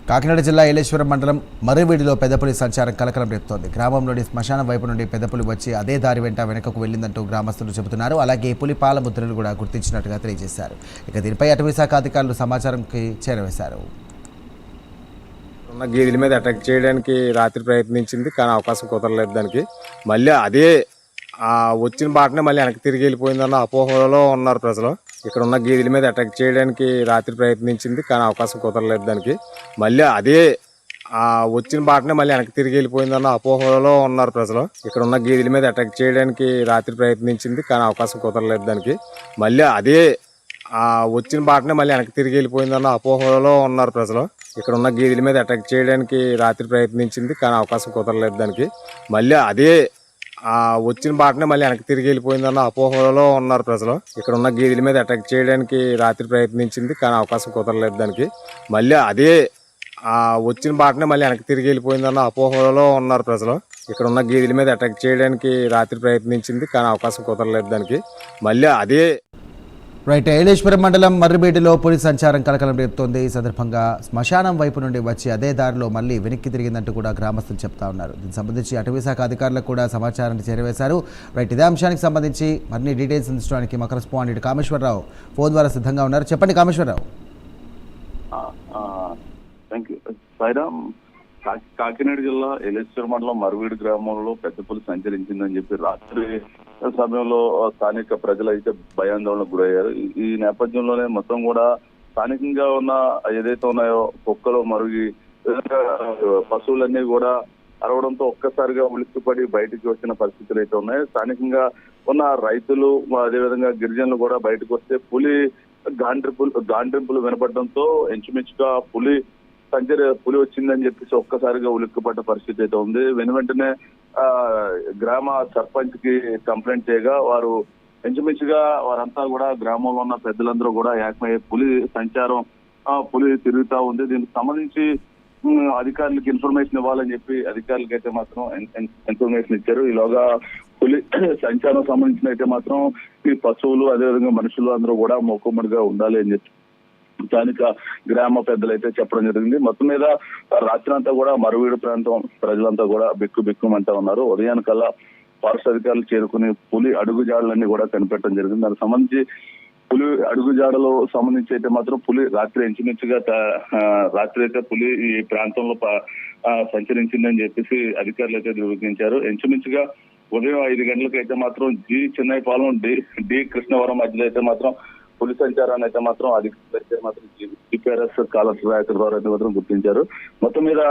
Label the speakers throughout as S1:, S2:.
S1: కాకినాడ జిల్లా ఏలేశ్వరం మండలం మర్రివీడిలో పెద్దపులి సంచారం కలకలం రేపుతోంది. గ్రామంలోని శ్మశానం వైపు నుండి పెద్దపులి వచ్చి అదే దారి వెంట వెనుకకు వెళ్లిందంటూ గ్రామస్తులు చెబుతున్నారు. అలాగే పులి పాల ముద్రలు కూడా గుర్తించినట్టుగా తెలియజేశారు. ఇక దీనిపై అటవీ శాఖ అధికారులు సమాచారంకి చేరవేశారు.
S2: గేదెల మీద అటాక్ చేయడానికి రాత్రి ప్రయత్నించింది, కానీ అవకాశం కుదరలేదు. దానికి మళ్ళీ అదే వచ్చిన బాటనే మళ్ళీ వెనక్కి తిరిగి వెళ్ళిపోయిందన్న అపోహలో ఉన్నారు ప్రజలు. ఇక్కడ ఉన్న గేదెల మీద అటాక్ చేయడానికి రాత్రి ప్రయత్నించింది, కానీ అవకాశం కుదరలేదు. దానికి మళ్ళీ అదే వచ్చిన బాటనే మళ్ళీ వెనక్కి తిరిగి వెళ్ళిపోయిందన్న అపోహలో ఉన్నారు ప్రజలు. ఇక్కడ ఉన్న గేదెల మీద అటాక్ చేయడానికి రాత్రి ప్రయత్నించింది, కానీ అవకాశం కుదరలేదు. దానికి మళ్ళీ అదే వచ్చిన బాటనే మళ్ళీ వెనక్కి తిరిగి వెళ్ళిపోయిందన్న అపోహలో ఉన్నారు ప్రజలు. ఇక్కడ ఉన్న గేదెల మీద అటాక్ చేయడానికి రాత్రి ప్రయత్నించింది, కానీ అవకాశం కుదరలేదు. దానికి మళ్ళీ అదే వచ్చిన బాటనే మళ్ళీ వెనక్కి తిరిగి వెళ్ళిపోయిందన్న అపోహలో ఉన్నారు ప్రజలు. ఇక్కడ ఉన్న గేదెల మీద అటాక్ చేయడానికి రాత్రి ప్రయత్నించింది, కానీ అవకాశం కుదరలేదు. దానికి మళ్ళీ అదే వచ్చిన బాటనే మళ్ళీ వెనక్కి తిరిగి వెళ్ళిపోయిందన్న అపోహలో ఉన్నారు ప్రజలు. ఇక్కడ ఉన్న గేదెల మీద అటాక్ చేయడానికి రాత్రి ప్రయత్నించింది, కానీ అవకాశం కుదరలేదు. దానికి మళ్ళీ అదే
S1: రైట్. ఏలేశ్వరం మండలం మర్రిబేడిలో పులి సంచారం కలకలం రేపుతోంది. ఈ సందర్భంగా శ్మశానం వైపు నుండి వచ్చి అదే దారిలో మళ్ళీ వెనక్కి తిరిగిందంటూ కూడా గ్రామస్తులు చెప్తా ఉన్నారు. దీనికి సంబంధించి అటవీ శాఖ అధికారులకు కూడా సమాచారాన్ని చేరవేశారు. రైట్, ఇదే అంశానికి సంబంధించి మరిన్ని డీటెయిల్స్ అందించడానికి మా కరెస్పాండెంట్ కామేశ్వరరావు ఫోన్ ద్వారా సిద్ధంగా ఉన్నారు. చెప్పండి కామేశ్వరరావు.
S3: Thank you Sairam. కాకినాడ జిల్లా ఏలేశ్వరం మండలం మర్రివీడి గ్రామంలో పెద్ద పులి సంచరించిందని చెప్పి రాత్రి సమయంలో స్థానిక ప్రజలు అయితే భయాందోళనకు గురయ్యారు. ఈ నేపథ్యంలోనే మొత్తం కూడా స్థానికంగా ఉన్న ఏదైతే ఉన్నాయో కుక్కలు మరుగి పశువులన్నీ కూడా అరవడంతో ఒక్కసారిగా ఉలిక్కిపడి బయటికి వచ్చిన పరిస్థితులు అయితే ఉన్నాయి. స్థానికంగా ఉన్న రైతులు అదేవిధంగా గిరిజనులు కూడా బయటకు వస్తే పులి గాండ్రింపులు వినపడడంతో ఇంచుమించుగా పులి వచ్చిందని చెప్పేసి ఒక్కసారిగా ఉలిక్కిపడ్డ పరిస్థితి అయితే ఉంది. వెంటనే గ్రామ సర్పంచ్ కి కంప్లైంట్ చేయగా వారు ఇంచుమించుగా వారంతా కూడా గ్రామంలో ఉన్న పెద్దలందరూ కూడా ఏకమయ్యే పులి తిరుగుతా ఉంది. దీనికి సంబంధించి అధికారులకు ఇన్ఫర్మేషన్ ఇవ్వాలని చెప్పి అధికారులకు అయితే మాత్రం ఇన్ఫర్మేషన్ ఇచ్చారు. ఈలోగా పులి సంచారం సంబంధించిన అయితే మాత్రం ఈ పశువులు అదేవిధంగా మనుషులు అందరూ కూడా మూకుమ్మడిగా ఉండాలి అని చెప్పి స్థానిక గ్రామ పెద్దలు అయితే చెప్పడం జరిగింది. మొత్తం మీద రాత్రి అంతా కూడా మరువీడు ప్రాంతం ప్రజలంతా కూడా బిక్కుమంటా ఉన్నారు. ఉదయానికల్లా ఫారెస్ట్ అధికారులు చేరుకుని పులి అడుగుజాడలన్నీ కూడా కనిపెట్టడం జరిగింది. దానికి సంబంధించి పులి అడుగుజాడలో సంబంధించి అయితే మాత్రం పులి రాత్రి ఇంచుమించుగా రాత్రి అయితే పులి ఈ ప్రాంతంలో సంచరించిందని చెప్పేసి అధికారులు అయితే ధృవీకరించారు. ఇంచుమించుగా ఉదయం 5 గంటలకు అయితే మాత్రం జి చిన్నైపాలెం డి కృష్ణవరం మధ్యలో అయితే మాత్రం పులి సంచారాన్ని అయితే మాత్రం అధికారులు అయితే మాత్రం జిపిఆర్ఎస్ కాలర్ ట్రాకర్ ద్వారా అయితే మాత్రం గుర్తించారు. మొత్తం మీద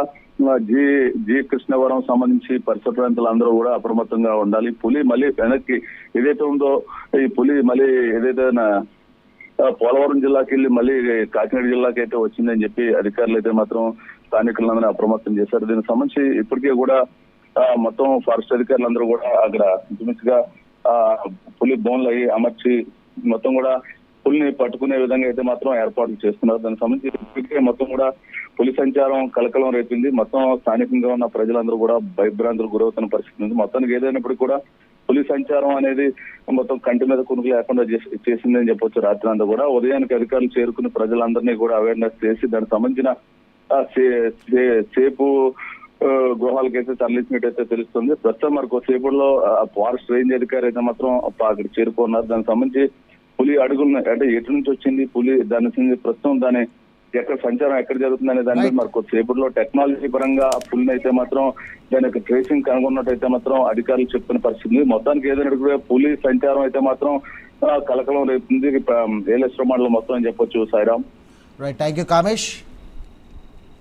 S3: జి కృష్ణవరం సంబంధించి పరిసర ప్రాంతాలు అందరూ కూడా అప్రమత్తంగా ఉండాలి. పులి మళ్ళీ వెనక్కి ఏదైతే ఉందో ఈ పులి మళ్ళీ ఏదైతే పోలవరం జిల్లాకి వెళ్ళి మళ్ళీ కాకినాడ జిల్లాకి అయితే వచ్చిందని చెప్పి అధికారులు అయితే మాత్రం స్థానికులందరూ అప్రమత్తం చేశారు. దీనికి సంబంధించి ఇప్పటికే కూడా మొత్తం ఫారెస్ట్ అధికారులందరూ కూడా అక్కడ ఇంచుమించుగా పులి బోన్లు అయ్యి అమర్చి మొత్తం కూడా పులిని పట్టుకునే విధంగా అయితే మాత్రం ఏర్పాట్లు చేస్తున్నారు. దానికి సంబంధించి మొత్తం కూడా పులి సంచారం కలకలం రేపింది. మొత్తం స్థానికంగా ఉన్న ప్రజలందరూ కూడా భయభ్రాంతులకు గురవుతున్న పరిస్థితి ఉంది. మొత్తానికి ఏదైనప్పటికీ కూడా పులి సంచారం అనేది మొత్తం కంటి మీద కునుకు లేకుండా చేసిందని చెప్పొచ్చు. రాత్రి అంతా కూడా ఉదయానికి అధికారులు చేరుకుని ప్రజలందరినీ కూడా అవేర్నెస్ చేసి దానికి సంబంధించిన సేపు గృహాలకైతే తరలించినట్టయితే తెలుస్తుంది. ప్రస్తుతం మరొక సేపుల్లో ఫారెస్ట్ రేంజ్ అధికారి అయితే మాత్రం అక్కడ చేరుకున్నారు. దానికి సంబంధించి పులి అడుగులు అంటే ఎటు నుంచి వచ్చింది పులి, దాని ప్రస్తుతం దాని ఎక్కడ సంచారం ఎక్కడ జరుగుతుంది అనే దాని మీద మరొక సేపట్లో టెక్నాలజీ పరంగా పులిని అయితే మాత్రం దాని యొక్క ట్రేసింగ్ కనుగొన్నట్టయితే మాత్రం అధికారులు చెప్తున్న పరిస్థితి. మొత్తానికి ఏదైనా పులి సంచారం అయితే మాత్రం కలకలం రేపుతుంది ఏలేశ్వరం మండలం మొత్తం అని చెప్పొచ్చు. Sairam.
S1: Right, thank you Kamesh.